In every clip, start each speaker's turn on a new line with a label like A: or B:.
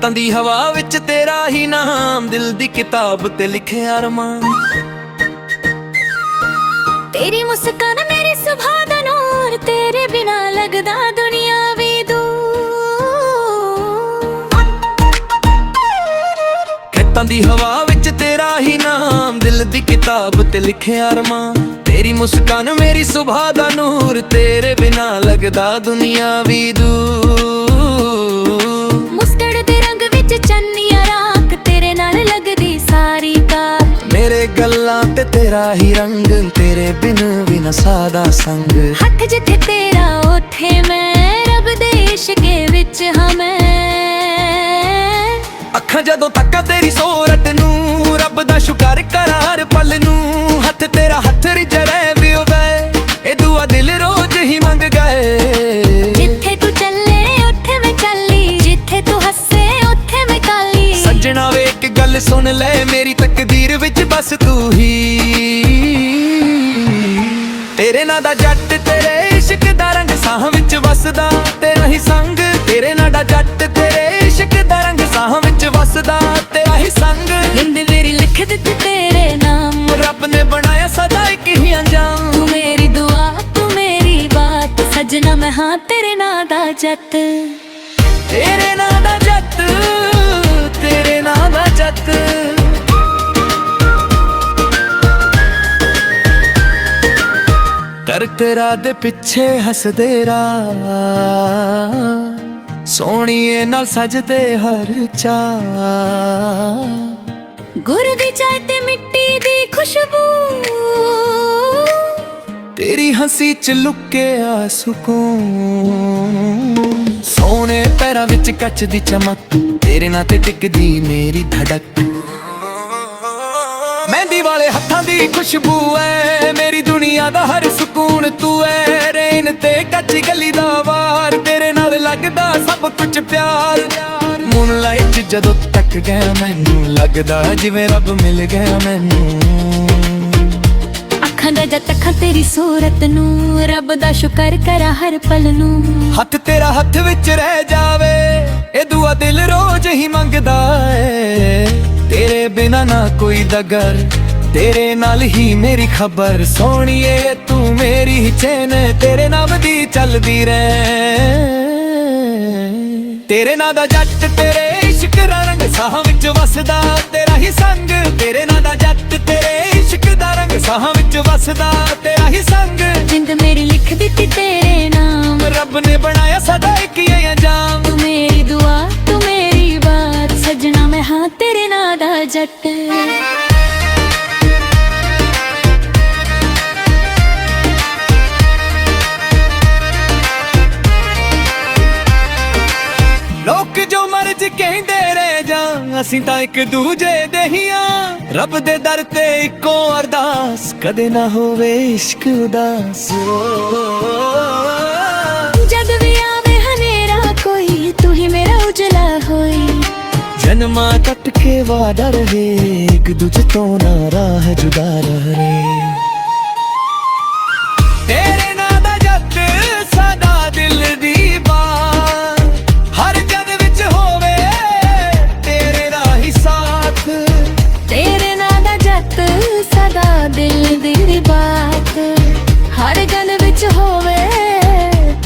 A: ਖੇਤਾਂ ਦੀ ਹਵਾ ਵਿੱਚ ਤੇਰਾ ਹੀ ਨਾਮ, ਦਿਲ ਦੀ ਕਿਤਾਬ ਤੇ ਲਿਖਿਆ ਅਰਮਾਨ।
B: तेरी मुस्कान मेरी सुबह दा नूर, तेरे बिना लगदा दुनिया भी दूर।
A: ਖੇਤਾਂ ਦੀ ਹਵਾ ਵਿੱਚ ਤੇਰਾ ਹੀ ਨਾਮ, ਦਿਲ ਦੀ ਕਿਤਾਬ ਤੇ ਲਿਖਿਆ ਅਰਮਾਨ। ਤੇਰੀ ਮੁਸਕਾਨ ਮੇਰੀ ਸੁਬਹ ਦਾ ਨੂਰ, ਤੇਰੇ ਬਿਨਾ ਲੱਗਦਾ ਦੁਨੀਆ ਵੀ ਦੂਰ।
B: ਮੁਸਕੜ ਦੇ ਰੰਗ ਵਿੱਚ ਚੰਨੀਆਂ ਰਾਖ, ਤੇਰੇ ਨਾਲ ਲੱਗਦੀ ਸਾਰੀ ਕਾਰ।
A: ਮੇਰੇ ਗੱਲਾਂ ਤੇ ਤੇਰਾ ਹੀ ਰੰਗ, ਤੇਰੇ ਬਿਨ ਵੀ ਨਾ ਸਾਦਾ ਸੰਗ।
B: ਹੱਥ ਜਿੱਥੇ ਤੇਰਾ ਉੱਥੇ ਮੈਂ, ਰੱਬ ਦੇ ਇਸ਼ਕੇ ਵਿੱਚ ਹਾਂ ਮੈਂ।
A: ਅੱਖਾਂ ਜਦੋਂ ਤੱਕਾਂ ਤੇਰੀ ਸੂਰਤ ਨੂੰ, ਰੱਬ ਦਾ ਸ਼ੁਕਰ ਕਰਾਂ ਹਰ ਪਲ ਨੂੰ। ਹੱਥ ਤੇਰਾ ਹੱਥ ਰਿਜੜੇ ਵੀ ਹੋਵੇ, ਇਹ ਦੁਆ ਦਿਲ ਰੋਜ਼ ਹੀ ਮੰਗ ਗਏ।
B: ਜਿੱਥੇ ਤੂੰ ਚੱਲੇ ਉੱਥੇ ਮੈਂ ਚੱਲੀ, ਜਿੱਥੇ ਤੂੰ ਹੱਸੇ ਉੱਥੇ ਮੈਂ ਕਾਲੀ।
A: ਸੱਜਣਾ ਵੇ ਇੱਕ ਗੱਲ ਸੁਣ ਲੈ, ਮੇਰੀ ਤਕਦੀਰ ਵਿੱਚ ਬਸ ਤੂੰ ਹੀ। ਤੇਰੇ ਨਾਂ ਦਾ ਜੱਟ, ਤੇਰੇ ਇਸ਼ਕ ਦਾ ਰੰਗ ਸਾਹ ਵਿੱਚ ਵਸਦਾ, ਤੇਰਾ ਹੀ ਸੰਗ। ਤੇਰੇ ਨਾਂ ਦਾ ਜੱਟ, ਤੇਰੇ ਇਸ਼ਕ ਦਾ ਰੰਗ ਸਾਹ ਵਿੱਚ ਵਸਦਾ, ਤੇਰਾ ਹੀ ਸੰਗ।
B: ਜਿੰਦ ਮੇਰੀ ਲਿਖ ਦਿੱਤੀ ਤੇਰੇ ਨਾਮ,
A: ਰੱਬ ਨੇ ਬਣਾਇਆ ਸਦਾ ਇੱਕ ਹੀ ਅੰਜਾਮ।
B: ਤੂੰ ਮੇਰੀ ਦੁਆ ਤੂੰ ਮੇਰੀ ਬਾਤ, ਸੱਜਣਾ ਮੈਂ ਹਾਂ ਤੇਰੇ ਨਾਂ ਦਾ ਜੱਟ।
A: ਤੇਰੇ ਨਾਂ ਦਾ ਜੱਟ, ਤੇਰੇ ਨਾਂ ਦਾ ਜੱਟ। ਕਰ ਤੇਰਾ ਦੇ ਪਿੱਛੇ ਹੱਸਦੇ ਰਾਹ, ਸੋਹਣੀਏ ਨਾਲ ਸਜਦੇ ਹਰ ਚਾਹ।
B: ਗੁਰ ਦੀ ਚਾਹ ਤੇ ਮਿੱਟੀ ਦੀ ਖੁਸ਼ਬੂ,
A: ਤੇਰੀ ਹੰਸੀ ਚ ਲੁਕਿਆ ਸਕੂਨ। ਸੋਹਣੇ ਪੈਰਾਂ ਵਿੱਚ ਕੱਚ ਦੀ ਚਮਕ, ਤੇਰੇ ਨਾਂ ਤੇ ਟਿਕਦੀ ਮੇਰੀ ਧੜਕ। ਮਹਿੰਦੀ ਵਾਲੇ ਹੱਥਾਂ ਦੀ ਖੁਸ਼ਬੂ ਐ, ਮੇਰੀ ਦੁਨੀਆ ਦਾ ਹਰ ਸਕੂਨ ਤੂੰ ਐ। ਰੇਨ ਤੇ ਕੱਚੀ ਗਲੀ ਦਾ ਵਾਰ, ਤੇਰੇ ਨਾਲ ਲੱਗਦਾ ਸਭ ਕੁਝ ਪਿਆਰ। ਮੂਨਲਾਈਟ ਜਦੋਂ ਤੱਕ ਗਿਆ ਮੈਨੂੰ, ਲੱਗਦਾ ਜਿਵੇਂ ਰੱਬ ਮਿਲ ਗਿਆ ਮੈਨੂੰ।
B: ਅੱਖਾਂ ਦਾ ਜਦ ਤੱਕ ਤੇਰੀ ਸੂਰਤ ਨੂੰ, ਰੱਬ ਦਾ ਸ਼ੁਕਰ ਕਰਾਂ ਹਰ ਪਲ ਨੂੰ।
A: ਹੱਥ ਤੇਰਾ ਹੱਥ ਵਿੱਚ ਰਹਿ ਜਾਵੇ, ਇਹ ਦੁਆ ਦਿਲ ਰੋਜ਼ ਹੀ ਮੰਗਦਾ ਏ। ਤੇਰੇ ਬਿਨਾ ਨਾ ਕੋਈ ਦਗਰ, ਤੇਰੇ ਨਾਲ ਹੀ ਮੇਰੀ ਖਬਰ। ਸੋਹਣੀਏ ਤੂੰ ਮੇਰੀ ਚੈਨ, ਤੇਰੇ ਨਾਮ ਦੀ ਚੱਲਦੀ ਰਹਿ। ਤੇਰੇ ਨਾਂ ਦਾ ਜੱਟ, ਤੇਰੇ ਇਸ਼ਕ ਦਾ ਰੰਗ ਸਾਹ ਵਿੱਚ ਵਸਦਾ, ਤੇਰਾ ਹੀ ਸੰਗ। ਤੇਰੇ ਨਾਂ ਦਾ ਜੱਟ, ਤੇਰੇ ਇਸ਼ਕ ਦਾ ਰੰਗ ਸਾਹ ਵਿੱਚ ਵਸਦਾ, ਤੇਰਾ ਹੀ ਸੰਗ।
B: ਜਿੰਦ ਮੇਰੀ ਲਿਖ ਦਿੱਤੀ ਤੇਰੇ ਨਾਮ,
A: ਰੱਬ ਨੇ ਬਣਾਇਆ ਸਦਾ ਇੱਕ ਹੀ ਅੰਜਾਮ।
B: ਤੂੰ ਮੇਰੀ ਦੁਆ ਤੂੰ ਮੇਰੀ ਬਾਤ, ਸੱਜਣਾ ਮੈਂ ਹਾਂ ਤੇਰੇ ਨਾਂ ਦਾ ਜੱਟ।
A: ਲੋਕ ਜੋ ਮਰਜ਼ ਕਹਿੰਦੇ ਰਹਿ ਜਾ, ਅਸੀਂ ਤਾਂ ਇੱਕ ਦੂਜੇ ਦੇ ਹੀ ਆ। ਰੱਬ ਦੇ ਦਰ ਤੇ ਇੱਕੋ ਅਰਦਾਸ, ਕਦੇ ਨਾ ਹੋਵੇ ਇਸ਼ਕ ਉਦਾਸ।
B: ਜਦ ਵੀ ਆਵੇ ਹਨੇਰਾ ਕੋਈ, ਤੂੰ ਹੀ ਮੇਰਾ ਉਜਲਾ ਹੋਈ।
A: ਜਨਮਾਂ ਕੱਟ ਕੇ ਵਾਦਾ ਰਹੇ, ਇੱਕ ਦੂਜੇ ਤੋਂ ਨਾ ਰਾਹ ਜੁਦਾ ਰਹੇ। ਤੇਰੇ ਨਾਂ ਦਾ ਜੱਟ ਸਦਾ ਦਿਲ ਦੀ ਬਾਤ, ਹਰ ਜਗ ਵਿੱਚ ਹੋਵੇ ਤੇਰੇ ਦਾ ਹੀ ਸਾਥ।
B: ਤੇਰੇ ਨਾਂ ਦਾ ਜੱਟ ਸਦਾ ਦਿਲ ਦੀ ਬਾਤ, ਹਰ ਗੱਲ ਵਿੱਚ ਹੋਵੇ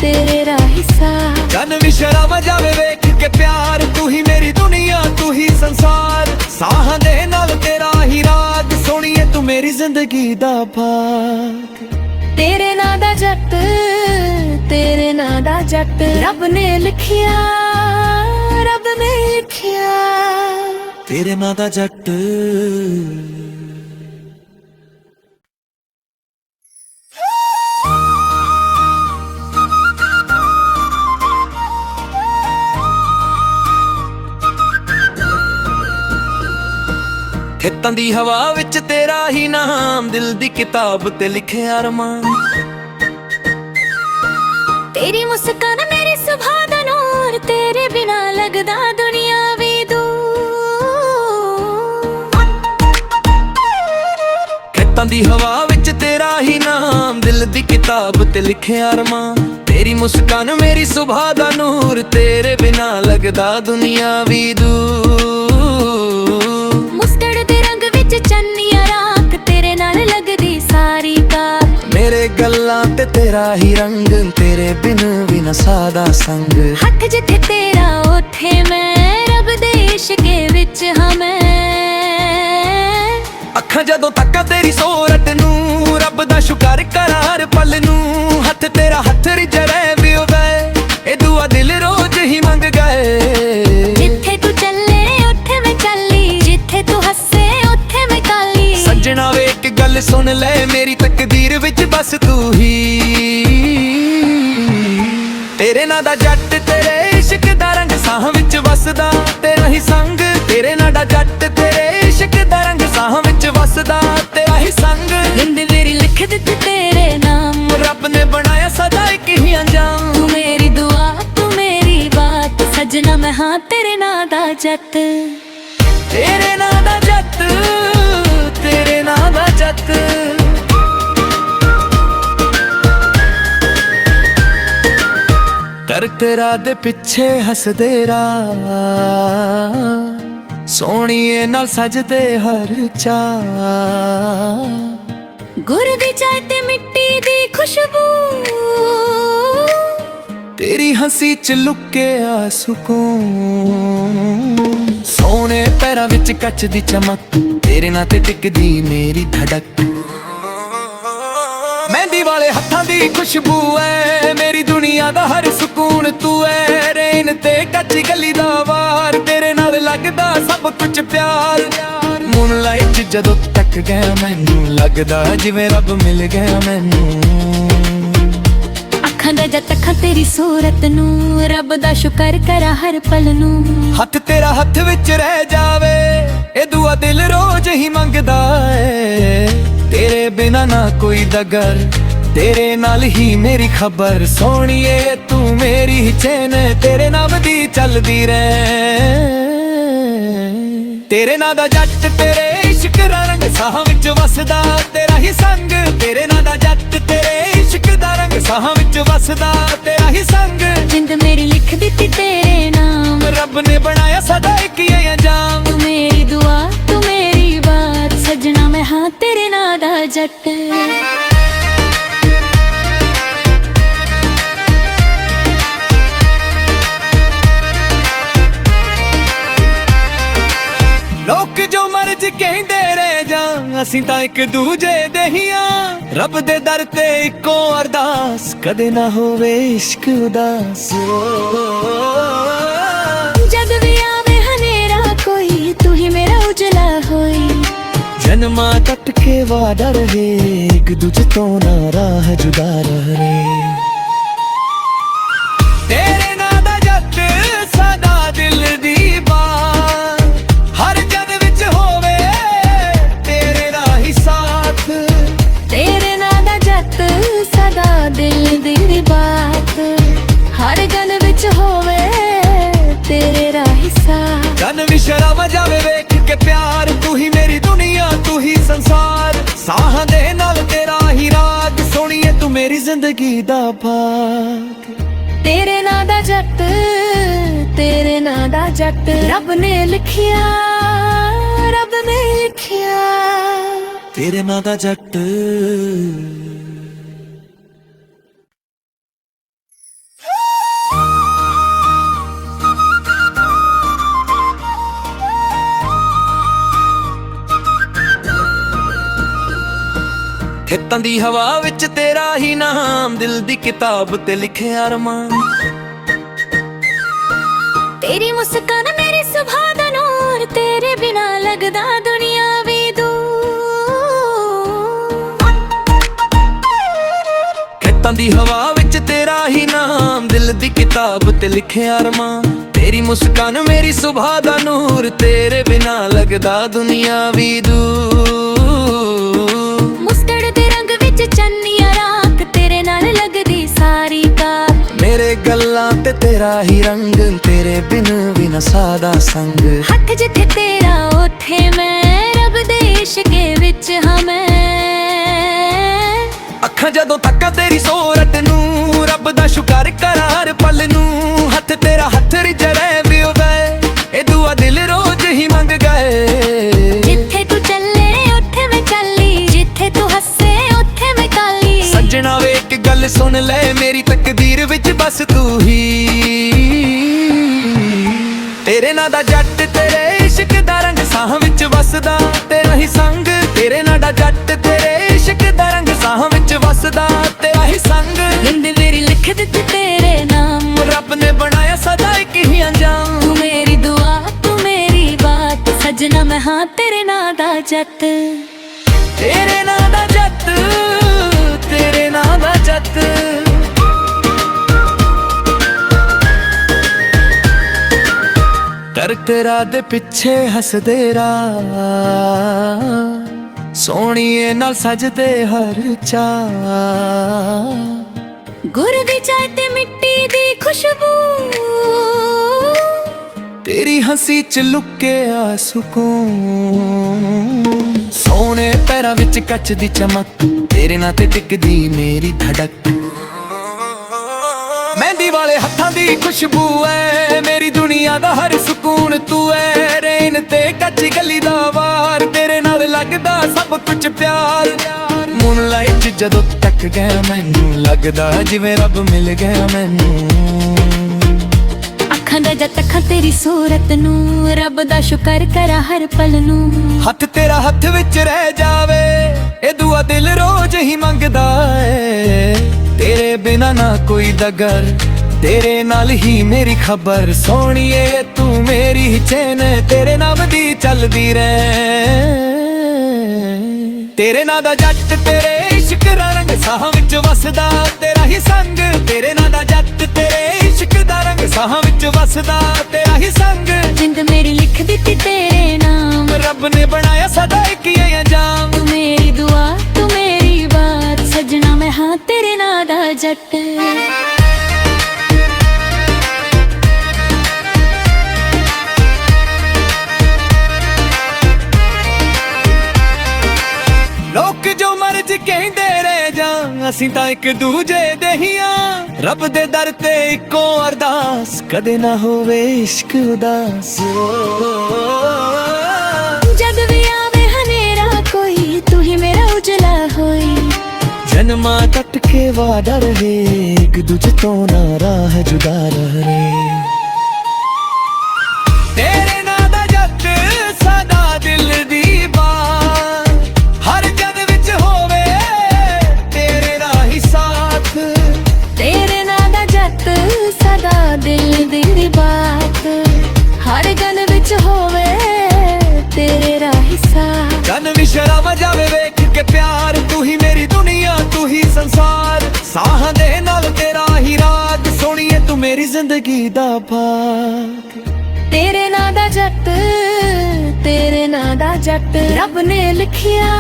B: ਤੇਰੇ ਰਾਹੀ ਸਾਥ।
A: ਜਨ ਵੀ ਸ਼ਰਮ ਜਾਵੇ ਵੇਖ ਕੇ ਪਿਆਰ, ਤੂੰ ਹੀ ਮੇਰੀ ਦੁਨੀਆ ਤੂੰ ਹੀ ਸੰਸਾਰ। ਸਾਹਾਂ ਦੇ ਨਾਲ ਤੇਰਾ ਹੀ ਰਾਗ, ਸੋਹਣੀਏ ਤੂੰ ਮੇਰੀ ਜ਼ਿੰਦਗੀ ਦਾ ਭਾਗ।
B: ਤੇਰੇ ਨਾਂ ਦਾ ਜੱਟ, ਤੇਰੇ ਨਾਂ ਦਾ ਜੱਟ। ਰੱਬ ਨੇ ਲਿਖਿਆ, ਰੱਬ ਨੇ ਲਿਖਿਆ।
A: ਤੇਰੇ ਨਾਂ ਦਾ ਜੱਟ। ਖੇਤਾਂ ਦੀ ਹਵਾ ਵਿੱਚ ਤੇਰਾ ਹੀ ਨਾਮ, ਦਿਲ ਦੀ ਕਿਤਾਬ ਤੇ ਲਿਖਿਆ ਅਰਮਾਨ।
B: ਤੇਰੀ ਮੁਸਕਾਨ ਮੇਰੀ ਸੁਬਹ ਦਾ ਨੂਰ, ਤੇਰੇ ਬਿਨਾ ਲੱਗਦਾ ਦੁਨੀਆ ਵੀ ਦੂਰ।
A: ਖੇਤਾਂ ਦੀ ਹਵਾ ਵਿੱਚ ਤੇਰਾ ਹੀ ਨਾਮ, ਦਿਲ ਦੀ ਕਿਤਾਬ ਤੇ ਲਿਖਿਆ ਅਰਮਾਨ। तेरी मुस्कान मेरी सुबह दा नूर, तेरे बिना लगदा दुनिया भी दूर।
B: मुस्टड़ दे रंग विच चन्निया राख, तेरे नाल लगदी सारी कार।
A: मेरे गल्लां ते तेरा ही रंग, तेरे बिन भी ना सादा संग।
B: हथ जिथे तेरा उथे मैं, रब दे इश्के विच हाँ मैं।
A: अखां जदों तक्कां तेरी सूरत नूं, रब दा शुकर करा हर पल नूं। हथ तेरा हथ रिझ रहे भी होवे, ए दुआ दिल रोज ही मंग गए।
B: जिथे तू चले उथे मैं चली, जिथे तू हसे उथे मैं काली।
A: सजना वे एक गल सुन ले, मेरी तकदीर विच बस तू ही। तेरे नां दा जट, तेरे इश्क दा रंग साह विच वसदा, तेरा ही संग। तेरे नां दा जट, तेरे इश्क दा रंग साह विच वसदा, तेरा ही संग।
B: जिंद मेरी लिख दित्ती तेरे नाम,
A: रब ने बनाया सदा एक ही अंजाम।
B: तू मेरी दुआ तू मेरी बात, सजना मैं हाँ तेरे नां दा जट।
A: तेरे नां दा जट, तेरे नां दा जट। कर तेरा दे पिछे हसदे राह, सोहणीए नाल सजदे हर चाह।
B: गुर दी चाय ते मिट्टी दी खुशबू,
A: तेरी हंसी च लुके आ सुकून। सोने पैरां विच कच दी चमक, तेरे नां ते टिकदी मेरी धड़क। मेहंदी वाले हत्थां दी खुशबू है, मेरी दुनिया दा हर सुकून तू है। रेन ते कच्ची गली दा वार, तेरे नाल लगदा सब कुछ प्यार। मूनलाइट च जदों तक गया मैनू, लगदा जिवें रब मिल गया मैनू।
B: अखां दा जद तक तेरी सूरत नूं, रब दा शुकर करा हर पल नूं।
A: हथ तेरा हथ विच रह जावे, ए दुआ दिल रोज ही मंगदा है। तेरे बिना ना कोई दगर, तेरे नाल ही मेरी खबर। सोहणीए तू मेरी ही चैन, तेरे नाम दी चलदी रहे। तेरे नां दा जट, तेरे इश्क दा रंग साह विच वसदा, तेरा ही संग। तेरे नां दा जट, तेरे इश्क दा रंग साह विच वसदा, तेरा ही संग।
B: जिंद मेरी लिख दित्ती तेरे नाम,
A: रब ने बनाया सदा एक ही अंजाम।
B: तू मेरी दुआ तू मेरी बात, सजना मैं हाँ तेरे नां दा जट। लोक जो मर्ज कहंदे रह जा, असीं तां इक दूजे दे ही आं। रब दे दर ते इक्को अरदास, कदे ना होवे इश्क उदास। जद भी आवे हनेरा कोई, तू ही मेरा उजला होई।
A: जन्मा कट के वादा रहे, एक दूजे तो ना राह जुदा रहे। तेरे नां दा जट सदा दिल दी बात, हर जद विच होवे तेरे दा ही साथ।
B: तेरे नां दा जट सदा दिल दी बात, हर गल विच होवे तेरे राही साथ।
A: जन भी शराब जावे वेख के प्यार, तू ही मेरी दुनिया तू ही संसार। साहां दे नाल तेरा ही राग, सोहणीए तू मेरी जिंदगी दा भाग।
B: तेरे नां दा जट, तेरे नां दा जट। रब ने लिखिया, रब ने लिखिया।
A: तेरे नां दा जट। ਖੇਤਾਂ ਦੀ ਹਵਾ ਵਿੱਚ ਤੇਰਾ ਹੀ ਨਾਮ, ਦਿਲ ਦੀ ਕਿਤਾਬ ਤੇ ਲਿਖਿਆ ਅਰਮਾਨ।
B: तेरी मुस्कान मेरी सुबह दा नूर, तेरे बिना लगदा दुनिया भी दूर।
A: ਖੇਤਾਂ ਦੀ ਹਵਾ ਵਿੱਚ ਤੇਰਾ ਹੀ ਨਾਮ, ਦਿਲ ਦੀ ਕਿਤਾਬ ਤੇ ਲਿਖਿਆ ਅਰਮਾਨ। तेरी मुस्कान मेरी सुबह दा नूर, तेरे बिना लगदा दुनिया भी दूर।
B: मुस्टड़ दे रंग विच चन्निया राख, तेरे नाल लगदी सारी कार।
A: मेरे गल्लां ते तेरा ही रंग, तेरे बिन भी ना सादा संग।
B: हथ जिथे तेरा उथे मैं, रब दे इश्के विच हाँ मैं।
A: अखां जदों तक्कां तेरी सूरत नूं, रब ਰੱਬ ਦਾ ਸ਼ੁਕਰ ਕਰ ਹਰ ਪਲ ਨੂੰ ਹੱਥ ਤੇਰਾ ਹੱਥ ਰਿਜੜੇ ਵੀ ਵੇ ਇਹ ਦੁਆ ਦਿਲ ਰੋਜ਼ ਹੀ ਮੰਗ ਗਏ
C: ਜਿੱਥੇ ਤੂੰ ਚੱਲੇ ਉੱਥੇ ਮੈਂ ਚੱਲੀ ਜਿੱਥੇ ਤੂੰ ਹੱਸੇ ਉੱਥੇ ਮੈਂ ਕਾਲੀ
A: ਸੱਜਣਾ ਵੇ ਇੱਕ ਗੱਲ ਸੁਣ ਲੈ ਮੇਰੀ ਤਕਦੀਰ ਵਿੱਚ ਬਸ ਤੂੰ ਹੀ ਤੇਰੇ ਨਾਂ ਦਾ ਜੱਟ ਤੇਰੇ ਇਸ਼ਕ ਦਾ ਰੰਗ ਸਾਹ ਵਿੱਚ ਵਸਦਾ ਤੇਰਾ ਹੀ ਸੰਗ ਤੇਰੇ ਨਾਂ ਦਾ ਜੱਟ ਤੇਰੇ ਇਸ਼ਕ ਦਾ ਰੰਗ ਸਾਹ ਵਿੱਚ ਵਸਦਾ ਤੇਰਾ ਹੀ ਸੰਗ
C: ਜਿੰਦ ਮੇਰੀ ਲਿਖ ਦਿੱਤੀ ਤੇਰੇ ਨਾਮ
A: ਰੱਬ ਨੇ ਬਣਾਇਆ ਸਦਾ ਇੱਕ ਹੀ ਅੰਜਾਮ
C: ਤੂੰ ਮੇਰੀ ਦੁਆ ਤੂੰ ਮੇਰੀ ਬਾਤ ਸਜਣਾ ਮੈਂ ਹਾਂ ਤੇਰੇ ਨਾਂ ਦਾ ਜੱਟ
A: ਤੇਰੇ ਨਾਂ ਦਾ ਜੱਟ ਤੇਰੇ ਨਾਂ ਦਾ ਜੱਟ ਕਰਤੇ ਰਾਹ ਦੇ ਪਿੱਛੇ ਹੱਸਦੇ ਰਾਹ ਸੋਹਣੀਏ ਨਾਲ ਸਜਦੇ ਹਰ ਚਾਹ
C: ਗੁਰ ਦੀ ਚਾਹ ਤੇ ਮਿੱਟੀ ਦੀ ਖੁਸ਼ਬੂ
A: ਤੇਰੀ ਹੰਸੀ ਚ ਲੁਕਿਆ ਸਕੂਨ ਸੋਹਣੇ ਪੈਰਾਂ ਵਿੱਚ ਕੱਚ ਦੀ ਚਮਕ ਤੇਰੇ ਨਾਂ ਤੇ ਟਿਕਦੀ ਮੇਰੀ ਧੜਕ ਮਹਿੰਦੀ ਵਾਲੇ ਹੱਥਾਂ ਦੀ ਖੁਸ਼ਬੂ ਐ ਮੇਰੀ ਦੁਨੀਆ ਦਾ ਹਰ ਸਕੂਨ ਤੂੰ ਐ ਰੇਨ ਤੇ ਕੱਚੀ ਗਲੀ ਦਾ ਵਾਰ ਤੇਰੇ ਨਾਲ ਲੱਗਦਾ ਸਭ ਕੁਝ ਪਿਆਰ ਮੂਨਲਾਈਟ ਜਦੋਂ ਤੱਕ ਗਿਆ ਮੈਨੂੰ ਲੱਗਦਾ ਜਿਵੇਂ ਰੱਬ ਮਿਲ ਗਿਆ ਮੈਨੂੰ
C: ਅੱਖਾਂ ਦਾ ਜਦ ਅੱਖਾਂ ਤੇਰੀ ਸੂਰਤ ਨੂੰ ਰੱਬ ਦਾ ਸ਼ੁਕਰ ਕਰਾਂ ਹਰ ਪਲ ਨੂੰ
A: ਹੱਥ ਤੇਰਾ ਹੱਥ ਵਿੱਚ ਰਹਿ ਜਾਵੇ ਇਹ ਦੁਆ ਦਿਲ ਰੋਜ਼ ਹੀ ਮੰਗਦਾ ਏ ਤੇਰੇ ਬਿਨਾ ਨਾ ਕੋਈ ਦਗਰ ਤੇਰੇ ਨਾਲ ਹੀ ਮੇਰੀ ਖਬਰ ਸੋਹਣੀਏ ਤੂੰ ਮੇਰੀ ਹੀ ਚੈਨ ਤੇਰੇ ਨਾਮ ਦੀ ਚੱਲਦੀ ਰਹਿ ਤੇਰੇ ਨਾਂ ਦਾ ਜੱਟ ਤੇਰੇ ਇਸ਼ਕ ਦਾ ਰੰਗ ਸਾਹ ਵਿੱਚ ਵਸਦਾ ਤੇਰਾ ਹੀ ਸੰਗ ਤੇਰੇ ਨਾਂ ਦਾ ਜੱਟ ਤੇਰੇ ਇਸ਼ਕ ਦਾ ਰੰਗ ਸਾਹ ਵਿੱਚ ਵਸਦਾ ਤੇਰਾ ਹੀ ਸੰਗ
C: ਜਿੰਦ ਮੇਰੀ ਲਿਖ ਦਿੱਤੀ ਤੇਰੇ ਨਾਮ
A: ਰੱਬ ਨੇ ਬਣਾਇਆ ਸਦਾ ਇੱਕ ਹੀ ਅੰਜਾਮ
C: ਤੂੰ ਮੇਰੀ ਦੁਆ ਤੂੰ ਮੇਰੀ ਬਾਤ ਸਜਣਾ ਮੈਂ ਹਾਂ ਤੇਰੇ ਨਾਂ ਦਾ ਜੱਟ
A: ਲੋਕ ਜੋ ਮਰਜ਼ ਕਹਿੰਦੇ ਰਹਿ ਜਾ ਅਸੀਂ ਤਾਂ ਇੱਕ ਦੂਜੇ ਦੇ ਹੀ ਆ ਰੱਬ ਦੇ ਦਰ ਤੇ ਇੱਕੋ ਅਰਦਾਸ ਕਦੇ ਨਾ ਹੋਵੇ ਇਸ਼ਕ ਉਦਾਸ
C: ਜਦ ਵੀ ਆਵੇ ਹਨੇਰਾ ਕੋਈ ਤੂੰ ਹੀ ਮੇਰਾ ਉਜਲਾ ਹੋਈ
A: ਜਨਮਾਂ ਕੱਟ ਕੇ ਵਾਦਾ ਰਹੇ ਇੱਕ ਦੂਜੇ ਤੋਂ ਨਾ ਰਾਹ ਜੁਦਾ ਰਹੇ ਤੇਰੇ ਨਾਂ ਦਾ ਜੱਟ ਸਦਾ ਦਿਲ ਦੀ ਬਾਤ ਹਰ ਜਨ ਵਿੱਚ ਹੋਵੇ ਤੇਰੇ ਰਾਹੀ ਸਾਥ
C: ਤੇਰੇ ਨਾਂ ਦਾ ਜੱਟ ਸਦਾ ਦਿਲ ਦੀ ਬਾਤ ਹਰ ਗਨ ਵਿੱਚ ਹੋਵੇ ਤੇਰੇ ਰਾਹੀ ਸਾਥ
A: ਜਨ ਵੀ ਸ਼ਰਮ ਜਾਵੇ ਵੇਖ ਕੇ ਪਿਆਰ ਤੂੰ ਹੀ ਮੇਰੀ ਦੁਨੀਆ ਤੂੰ ਹੀ ਸੰਸਾਰ ਸਾਹਾਂ ਦੇ ਨਾਲ ਤੇਰਾ ਹੀ ਰਾਗ ਸੋਹਣੀਏ ਤੂੰ ਮੇਰੀ ਜ਼ਿੰਦਗੀ ਦਾ ਭਾਗ
C: ਤੇਰੇ ਨਾਂ ਦਾ ਜੱਟ ਤੇਰੇ ਨਾਂ ਦਾ ਜੱਟ ਰੱਬ ਨੇ ਲਿਖਿਆ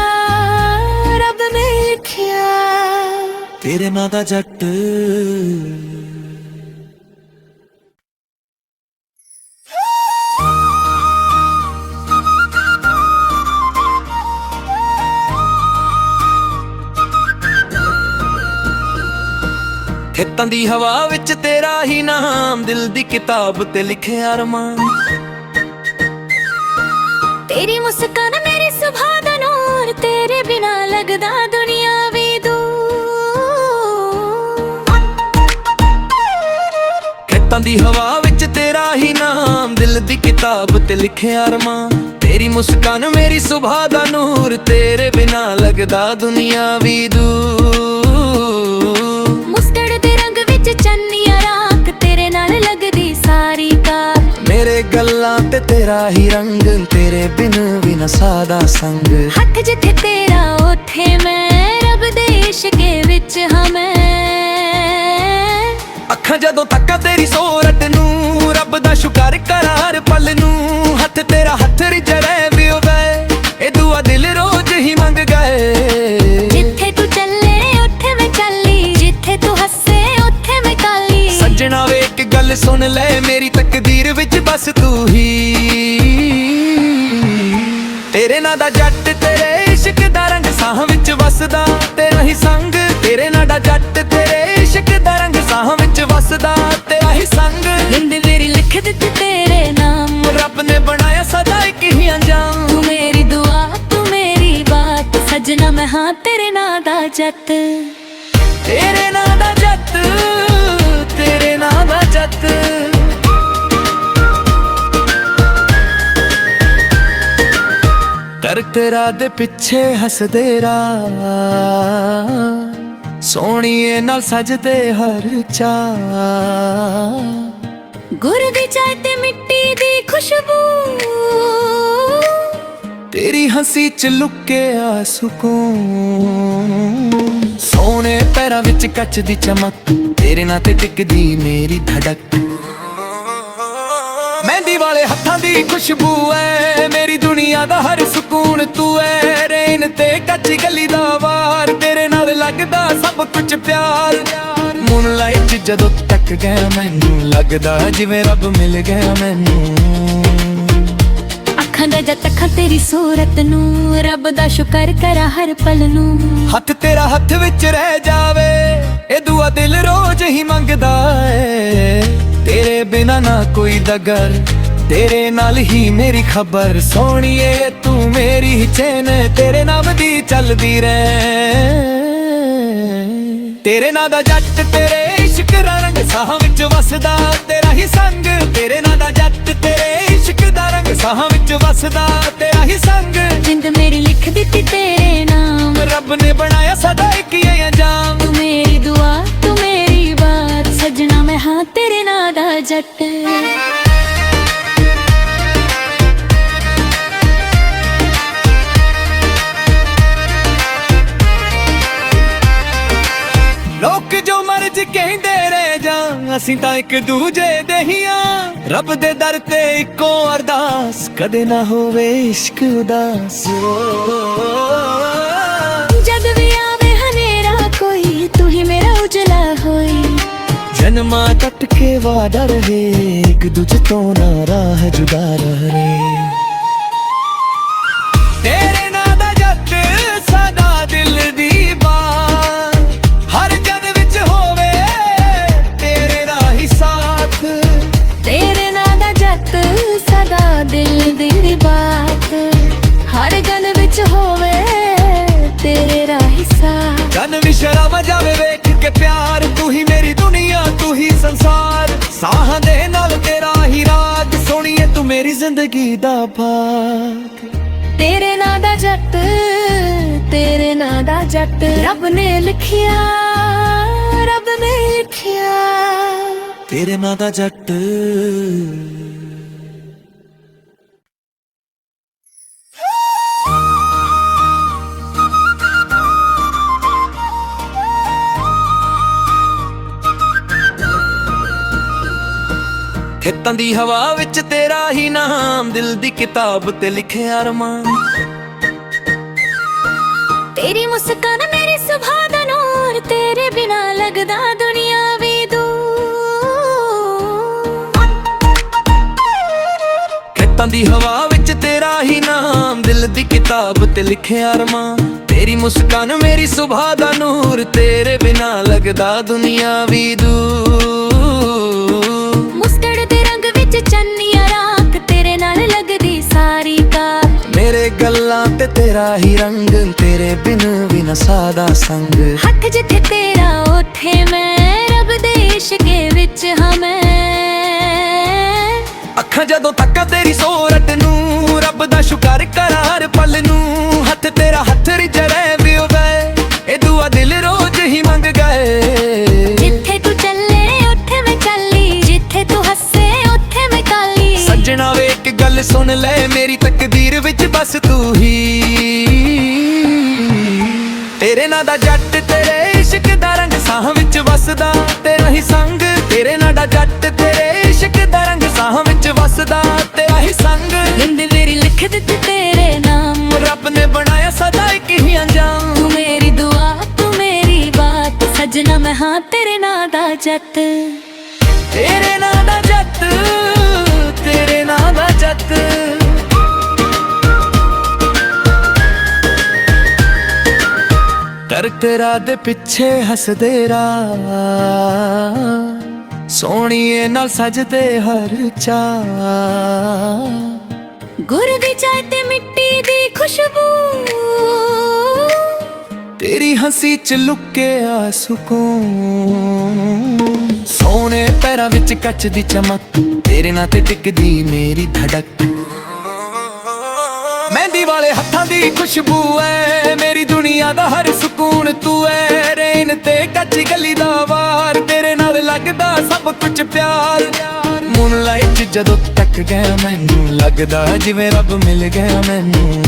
A: ਤੇਰੇ ਨਾਂ ਦਾ ਜੱਟ ਖੇਤਾਂ ਦੀ ਹਵਾ ਵਿੱਚ ਤੇਰਾ ਹੀ ਨਾਮ ਦਿਲ ਦੀ ਕਿਤਾਬ ਤੇ ਲਿਖਿਆ ਅਰਮਾਨ
C: ਤੇਰੀ ਮੁਸਕਾਨ ਮੇਰੀ ਸੁਭਾ ਦਾ ਨੂਰ ਤੇਰੇ ਬਿਨਾ ਲੱਗਦਾ ਦੁਨੀਆ ਵੀ ਦੂਰ
A: ਖੇਤਾਂ ਦੀ ਹਵਾ ਵਿੱਚ ਤੇਰਾ ਹੀ ਨਾਮ ਦਿਲ ਦੀ ਕਿਤਾਬ ਤੇ ਲਿਖਿਆ ਅਰਮਾਨ ਤੇਰੀ ਮੁਸਕਾਨ ਮੇਰੀ ਸੁਭਾ ਦਾ ਨੂਰ ਤੇਰੇ ਬਿਨਾ ਲੱਗਦਾ ਦੁਨੀਆ ਵੀ ਦੂਰ
C: ਮੁਸਕੜ ਦੇ ਰੰਗ ਵਿੱਚ ਚੰਨੀਆਂ ਰਾਖ ਤੇਰੇ ਨਾਲ ਲੱਗਦੀ ਸਾਰੀ ਕਾਰ
A: ਮੇਰੇ ਗੱਲਾਂ ਤੇ ਤੇਰਾ ਹੀ ਰੰਗ ਤੇਰੇ ਬਿਨ ਵੀ ਨਾ ਸਾਦਾ ਸੰਗ
C: ਹੱਥ ਜਿੱਥੇ ਤੇਰਾ ਉੱਥੇ ਮੈਂ ਰੱਬ ਦੇ ਇਸ਼ਕੇ ਵਿੱਚ ਹਾਂ ਮੈਂ
A: ਅੱਖਾਂ ਜਦੋਂ ਤੱਕਾਂ ਤੇਰੀ ਸੂਰਤ ਨੂੰ ਰੱਬ ਦਾ ਸ਼ੁਕਰ ਕਰਾਂ ਹਰ ਪਲ ਨੂੰ ਹੱਥ ਤੇਰਾ ਹੱਥ ਰਿਜੜੇ ਵੀ ਵੇ ਇਹ ਦੁਆ ਦਿਲ ਰੋਜ਼ ਹੀ ਮੰਗ ਗਏ
C: ਜਿੱਥੇ ਤੂੰ ਚੱਲੇ ਉੱਥੇ ਮੈਂ ਚੱਲੀ ਜਿੱਥੇ ਤੂੰ ਹੱਸੇ ਉੱਥੇ ਮੈਂ ਕਾਲੀ
A: ਸੱਜਣਾ ਵੇ ਇੱਕ ਗੱਲ ਸੁਣ ਲੈ ਮੇਰੀ ਤਕਦੀਰ ਵਿੱਚ ਬਸ ਤੂੰ ਹੀ ਤੇਰੇ ਨਾਂ ਦਾ ਜੱਟ ਤੇਰੇ ਇਸ਼ਕ ਦਾ ਰੰਗ ਸਾਹ ਵਿੱਚ ਵਸਦਾ ਤੇਰਾ ਹੀ ਸੰਗ ਤੇਰੇ ਨਾਂ ਦਾ ਜੱਟ ਤੇਰੇ ਇਸ਼ਕ ਦਾ ਰੰਗ ਸਾਹਾਂ ਵਿੱਚ ਵਸਦਾ ਤੇਰਾ ਹੀ ਸੰਗ।
C: ਜਿੰਦ ਮੇਰੀ ਲਿਖ ਦਿੱਤੀ ਤੇਰੇ ਨਾਮ,
A: ਰੱਬ ਨੇ ਬਣਾਇਆ ਸਦਾ ਇੱਕ ਹੀ ਅੰਜਾਮ।
C: ਤੂੰ ਮੇਰੀ ਦੁਆ ਤੂੰ ਮੇਰੀ ਬਾਤ, ਸਜਣਾ ਮੈਂ ਹਾਂ ਤੇਰੇ ਨਾਂ ਦਾ ਜੱਟ।
A: ਤੇਰੇ ਨਾਂ ਦਾ ਜੱਟ, ਤੇਰੇ ਨਾਂ ਦਾ ਜੱਟ। ਦਰਖਤ ਰਾਹ ਦੇ ਪਿੱਛੇ ਹੱਸਦੇ ਰਾਹ, ਸੋਹਣੀਏ ਨਾਲ ਸਜਦੇ ਹਰ ਚਾਹ।
C: ਗੁਰ ਦੀ ਚਾਹ ਤੇ ਮਿੱਟੀ ਦੀ ਖੁਸ਼ਬੂ,
A: ਤੇਰੀ ਹੰਸੀ ਚ ਲੁਕਿਆ ਸਕੂਨ। ਸੋਹਣੇ ਪੈਰਾਂ ਵਿੱਚ ਕੱਚ ਦੀ ਚਮਕ, ਤੇਰੇ ਨਾਂ ਤੇ ਟਿਕਦੀ ਮੇਰੀ ਧੜਕ। ਮਹਿੰਦੀ ਵਾਲੇ ਹੱਥਾਂ ਦੀ ਖੁਸ਼ਬੂ ਐ, ਮੇਰੀ ਦੁਨੀਆ ਦਾ ਹਰ ਸਕੂਨ ਤੂੰ ਐ। ਰੇਨ ਤੇ ਕੱਚੀ ਗਲੀ ਦਾ ਵਾਰ, ਤੇਰੇ ਨਾਲ ਲੱਗਦਾ ਸਭ ਕੁਝ ਪਿਆਰ। ਮੂਨਲਾਈਟ ਜਦੋਂ ਤੱਕ ਗਿਆ ਮੈਨੂੰ ਲੱਗਦਾ ਜਿਵੇਂ ਰੱਬ ਮਿਲ ਗਿਆ ਮੈਨੂੰ।
C: ਅੱਖਾਂ ਦਾ ਜਦ ਤੱਕ ਤੇਰੀ ਸੂਰਤ ਨੂੰ, ਰੱਬ ਦਾ ਸ਼ੁਕਰ ਕਰਾਂ ਹਰ ਪਲ ਨੂੰ।
A: ਹੱਥ ਤੇਰਾ ਹੱਥ ਵਿੱਚ ਰਹਿ ਜਾਵੇ, ਇਹ ਦੁਆ ਦਿਲ ਰੋਜ਼ ਹੀ ਮੰਗਦਾ ਏ। ਤੇਰੇ ਬਿਨਾ ਨਾ ਕੋਈ ਦਗਰ, ਤੇਰੇ ਨਾਲ ਹੀ ਮੇਰੀ ਖਬਰ। ਸੋਹਣੀਏ ਤੂੰ ਮੇਰੀ ਹੀ ਚੈਨ, ਤੇਰੇ ਨਾਮ ਦੀ ਚੱਲਦੀ ਰਹਿ। ਤੇਰੇ ਨਾਂ ਦਾ ਜੱਟ, ਤੇਰੇ ਇਸ਼ਕ ਦਾ ਰੰਗ ਸਾਹਾਂ ਵਿੱਚ ਵਸਦਾ ਤੇਰਾ ਹੀ ਸੰਗ। ਤੇਰੇ ਨਾਂ ਦਾ ਜੱਟ, ਤੇਰੇ ਇਸ਼ਕ ਦਾ ਰੰਗ ਸਾਹਾਂ ਵਿੱਚ ਵਸਦਾ ਤੇਰਾ ਹੀ ਸੰਗ।
C: ਜਿੰਦ ਮੇਰੀ ਲਿਖ ਦਿੱਤੀ ਤੇਰੇ ਨਾਮ,
A: ਰੱਬ ਨੇ ਬਣਾਇਆ ਸਦਾ ਇੱਕ ਹੀ ਅੰਜਾਮ।
C: ਤੂੰ ਮੇਰੀ ਦੁਆ ਤੂੰ ਮੇਰੀ ਬਾਤ, ਸਜਣਾ ਮੈਂ ਹਾਂ ਤੇਰੇ ਨਾਂ ਦਾ ਜੱਟ।
A: ਲੋਕ ਜੋ ਮਰਜ਼ ਕਹਿੰਦੇ ਰਹਿ ਜਾ, ਅਸੀਂ ਤਾਂ ਇੱਕ ਦੂਜੇ ਦੇ ਹੀ ਆ। ਰੱਬ ਦੇ ਦਰ ਤੇ ਇੱਕੋ ਅਰਦਾਸ, ਕਦੇ ਨਾ ਹੋਵੇ ਇਸ਼ਕ ਉਦਾਸ।
C: ਜਦ ਵੀ ਆਵੇ ਹਨੇਰਾ ਕੋਈ, ਤੂੰ ਹੀ ਮੇਰਾ ਉਜਲਾ ਹੋਈ।
A: ਜਨਮਾਂ ਕੱਟ ਕੇ ਵਾਦਾ ਰਹੇ, ਇੱਕ ਦੂਜੇ ਤੋਂ ਨਾ ਰਾਹ ਜੁਦਾ ਰਹੇ। ਤੇਰੇ ਨਾਂ ਦਾ ਜੱਟ ਸਦਾ ਦਿਲ ਦੀ ਬਾਤ, ਹਰ ਜਨ ਵਿੱਚ ਹੋਵੇ ਤੇਰੇ ਦਾ ਹੀ ਸਾਥ।
C: ਤੇਰੇ ਨਾਂ ਦਾ ਜੱਟ ਸਦਾ ਦਿਲ ਦੀ ਬਾਤ, ਹਰ ਗਲ ਵਿੱਚ ਹੋਵੇ ਤੇਰੇ ਰਾਹੀ ਸਾਥ।
A: ਜਨ ਵੀ ਸ਼ਰਮ ਜਾਵੇ ਵੇਖ ਕੇ ਪਿਆਰ, ਤੂੰ ਹੀ ਮੇਰੀ ਦੁਨੀਆ ਤੂੰ ਹੀ ਸੰਸਾਰ। ਸਾਹਾਂ ਦੇ ਨਾਲ ਤੇਰਾ ਹੀ ਰਾਜ, ਸੋਹਣੀਏ ਤੂੰ ਮੇਰੀ ਜ਼ਿੰਦਗੀ ਦਾ ਭਾਗ।
C: ਤੇਰੇ ਨਾਂ ਦਾ ਜੱਟ, ਤੇਰੇ ਨਾਂ ਦਾ ਜੱਟ। ਰੱਬ ਨੇ ਲਿਖਿਆ, ਰੱਬ ਨੇ ਲਿਖਿਆ।
A: ਤੇਰੇ ਨਾਂ ਦਾ ਜੱਟ। ਖੇਤਾਂ ਦੀ ਹਵਾ ਵਿੱਚ ਤੇਰਾ ਹੀ ਨਾਮ, ਦਿਲ ਦੀ ਕਿਤਾਬ ਤੇ ਲਿਖਿਆ ਅਰਮਾਨ।
C: ਤੇਰੀ ਮੁਸਕਾਨ ਮੇਰੀ ਸੁਭਾ ਦਾ ਨੂਰ, ਤੇਰੇ ਬਿਨਾ ਲੱਗਦਾ ਦੁਨੀਆ ਵੀ ਦੂਰ।
A: ਖੇਤਾਂ ਦੀ ਹਵਾ ਵਿੱਚ ਤੇਰਾ ਹੀ ਨਾਮ, ਦਿਲ ਦੀ ਕਿਤਾਬ ਤੇ ਲਿਖਿਆ ਅਰਮਾਨ। ਤੇਰੀ ਮੁਸਕਾਨ ਮੇਰੀ ਸੁਭਾ ਦਾ ਨੂਰ, ਤੇਰੇ ਬਿਨਾ ਲੱਗਦਾ ਦੁਨੀਆ ਵੀ ਦੂਰ।
C: ਮੁਸਕੜ ਦੇ ਰੰਗ ਵਿੱਚ ਚੰਨੀਆਂ ਰਾਖ, ਤੇਰੇ ਨਾਲ ਲੱਗਦੀ ਸਾਰੀ ਕਾਰ।
A: ਮੇਰੇ ਗੱਲਾਂ ਤੇ ਤੇਰਾ ਹੀ ਰੰਗ, ਤੇਰੇ ਬਿਨ ਵੀ ਨਾ ਸਾਦਾ ਸੰਗ।
C: ਹੱਥ ਜਿੱਥੇ ਤੇਰਾ ਉੱਥੇ ਮੈਂ, ਰੱਬ ਦੇ ਇਸ਼ਕੇ ਵਿੱਚ ਹਾਂ ਮੈਂ।
A: ਅੱਖਾਂ ਜਦੋਂ ਤੱਕਾਂ ਤੇਰੀ ਸੂਰਤ ਨੂੰ, ਰੱਬ ਦਾ ਸ਼ੁਕਰ ਕਰਾਂ ਹਰ ਪਲ ਨੂੰ। ਹੱਥ ਤੇਰਾ ਹੱਥ ਰਿਜੜੇ ਵੀ ਹੋਵੇ, ਇਹ ਦੁਆ ਦਿਲ ਰੋਜ਼ ਹੀ ਮੰਗ ਗਏ।
C: ਜਿੱਥੇ ਤੂੰ ਚੱਲੇ ਉੱਥੇ ਮੈਂ ਚੱਲੀ, ਜਿੱਥੇ ਤੂੰ ਹੱਸੇ ਉੱਥੇ ਮੈਂ ਕਾਲੀ।
A: ਸੱਜਣਾ ਵੇ ਇੱਕ ਗੱਲ ਸੁਣ ਲੈ, ਮੇਰੀ ਤਕਦੀਰ ਵਿੱਚ ਬਸ ਤੂੰ ਹੀ। ਤੇਰੇ ਨਾਂ ਦਾ ਜੱਟ, ਤੇਰੇ ਇਸ਼ਕ ਦਾ ਰੰਗ ਸਾਹਾਂ ਵਿੱਚ ਵਸਦਾ ਤੇਰਾ ਹੀ ਸੰਗ। ਤੇਰੇ ਨਾਂ ਦਾ ਜੱਟ, ਤੇਰੇ ਇਸ਼ਕ ਦਾ ਰੰਗ ਸਾਹਾਂ ਵਿੱਚ ਵਸਦਾ ਤੇਰਾ ਹੀ ਸੰਗ।
C: ਜਿੰਦ ਮੇਰੀ ਲਿਖ ਦਿੱਤੀ ਤੇਰੇ ਨਾਮ,
A: ਰੱਬ ਨੇ ਬਣਾਇਆ ਸਦਾ ਇੱਕ ਹੀ ਅੰਜਾਮ।
C: ਤੂੰ ਮੇਰੀ ਦੁਆ ਤੂੰ ਮੇਰੀ ਬਾਤ, ਸਜਣਾ ਮੈਂ ਹਾਂ ਤੇਰੇ ਨਾਂ ਦਾ ਜੱਟ।
A: ਤੇਰੇ ਨਾਂ ਦਾ ਜੱਟ, ਤੇਰੇ ਨਾਂ ਦਾ ਜੱਟ। ਕਰ ਤੇਰਾ ਦੇ ਪਿੱਛੇ ਹੱਸਦੇ ਰਾਹ, ਸੋਹਣੀਏ ਨਾਲ ਸਜਦੇ ਹਰ ਚਾਹ।
C: ਗੁਰ ਦੀ ਚਾਹ ਤੇ ਮਿੱਟੀ ਦੀ ਖੁਸ਼ਬੂ,
A: ਤੇਰੀ ਹੰਸੀ ਚ ਲੁਕਿਆ ਸਕੂਨ। ਸੋਹਣੇ ਪੈਰਾਂ ਵਿੱਚ ਕੱਚ ਦੀ ਚਮਕ, ਤੇਰੇ ਨਾਂ ਤੇ ਟਿਕਦੀ ਮੇਰੀ ਧੜਕ। ਮਹਿੰਦੀ ਵਾਲੇ ਹੱਥਾਂ ਦੀ ਖੁਸ਼ਬੂ ਐ, ਮੇਰੀ ਦੁਨੀਆ ਦਾ ਹਰ ਸਕੂਨ ਤੂੰ ਐ। ਰੇਨ ਤੇ ਕੱਚੀ ਗਲੀ ਦਾ ਵਾਰ, ਤੇਰੇ ਨਾਲ ਲੱਗਦਾ ਸਭ ਕੁਝ ਪਿਆਰ। ਮੂਨਲਾਈਟ ਜਦੋਂ ਤੱਕ ਗਿਆ ਮੈਨੂੰ ਲੱਗਦਾ ਜਿਵੇਂ ਰੱਬ ਮਿਲ ਗਿਆ ਮੈਨੂੰ।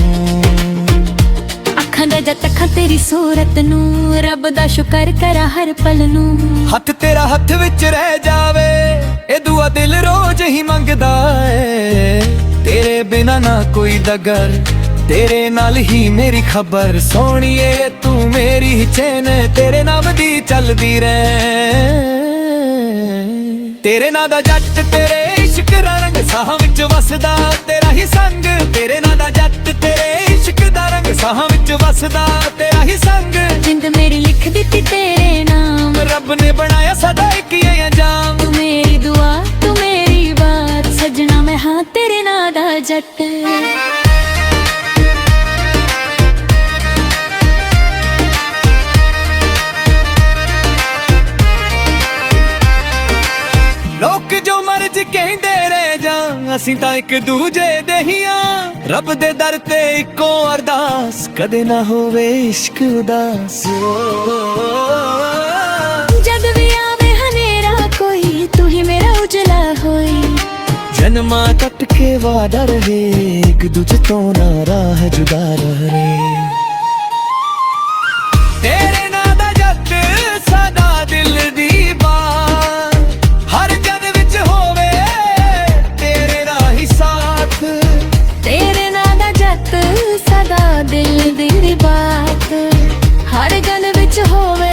C: ਅੱਖਾਂ ਦਾ ਜਦ ਤੱਕ ਤੇਰੀ ਸੂਰਤ ਨੂੰ, ਰੱਬ ਦਾ ਸ਼ੁਕਰ ਕਰਾਂ ਹਰ ਪਲ ਨੂੰ।
A: ਹੱਥ ਤੇਰਾ ਹੱਥ ਵਿੱਚ ਰਹਿ ਜਾਵੇ, ਇਹ ਦੁਆ ਦਿਲ ਰੋਜ਼ ਹੀ ਮੰਗਦਾ ਏ। ਤੇਰੇ ਬਿਨਾ ਨਾ ਕੋਈ ਦਗਰ, ਤੇਰੇ ਨਾਲ ਹੀ ਮੇਰੀ ਖਬਰ। ਸੋਹਣੀਏ ਤੂੰ ਮੇਰੀ ਚੈਨ, ਤੇਰੇ ਨਾਮ ਦੀ ਚੱਲਦੀ ਰਹਿ। ਤੇਰੇ ਨਾਂ ਦਾ ਜੱਟ, ਤੇਰੇ ਇਸ਼ਕ ਦਾ ਰੰਗ ਸਾਹਾਂ ਵਿੱਚ ਵਸਦਾ ਤੇਰਾ ਹੀ ਸੰਗ। ਤੇਰੇ ਨਾਂ ਦਾ ਜੱਟ, ਤੇਰੇ ਇਸ਼ਕ ਦਾ ਰੰਗ ਸਾਹਾਂ ਵਿੱਚ ਵਸਦਾ ਤੇਰਾ ਹੀ ਸੰਗ।
C: ਜਿੰਦ ਮੇਰੀ ਲਿਖ ਦਿੱਤੀ ਤੇਰੇ ਨਾਮ,
A: ਰੱਬ ਨੇ ਬਣਾਇਆ ਸਦਾ ਇੱਕ ਹੀ ਅੰਜਾਮ।
C: ਤੂੰ ਮੇਰੀ ਦੁਆ, ਤੂੰ ਮੇਰੀ ਬਾਤ, ਸਜਣਾ ਮੈਂ ਹਾਂ ਤੇਰੇ ਨਾਂ ਦਾ ਜੱਟ।
A: ਲੋਕ ਜੋ ਮਰਜ਼ ਕਹਿੰਦੇ ਰਹਿ ਜਾ, ਅਸੀਂ ਤਾਂ ਇੱਕ ਦੂਜੇ ਦੇ ਹੀ ਆ। ਰੱਬ ਦੇ ਦਰ ਤੇ ਇੱਕੋ ਅਰਦਾਸ, ਕਦੇ ਨਾ ਹੋਵੇ ਇਸ਼ਕ ਉਦਾਸ।
C: ਜਦ ਵੀ ਆਵੇ ਹਨੇਰਾ ਕੋਈ, ਤੂੰ ਹੀ ਮੇਰਾ ਉਜਲਾ ਹੋਈ।
A: ਜਨਮਾਂ ਕੱਟ ਕੇ ਵਾਦਾ ਰਹੇ, ਇੱਕ ਦੂਜੇ ਤੋਂ ਨਾ ਰਾਹ ਜੁਦਾ ਰਹੇ। ਤੇਰੇ ਨਾਂ ਦਾ ਜੱਟ ਸਦਾ ਦਿਲ ਦੀ ਬਾਤ, ਹਰ ਜਨ ਵਿੱਚ ਹੋਵੇ ਤੇਰੇ ਰਾਹੀ ਸਾਥ।
C: ਤੇਰੇ ਨਾਂ ਦਾ ਜੱਟ ਸਦਾ ਦਿਲ ਦੀ ਬਾਤ, ਹਰ ਗਲ ਵਿੱਚ ਹੋਵੇ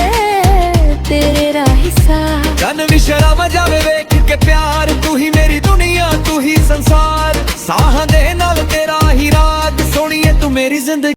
C: ਤੇਰੇ ਰਾਹੀ ਸਾਥ।
A: ਜਨ ਵੀ ਸ਼ਰਮ ਜਾਵੇ ਵੇਖ ਕੇ ਪਿਆਰ, ਤੂੰ ਹੀ ਮੇਰੀ ਦੁਨੀਆ, ਤੂੰ ਹੀ ਸੰਸਾਰ। ਸਾਹਾਂ ਦੇ ਨਾਲ ਤੇਰਾ ਹੀ ਰਾਗ, ਸੋਹਣੀਏ ਤੂੰ ਮੇਰੀ ਜ਼ਿੰਦਗੀ।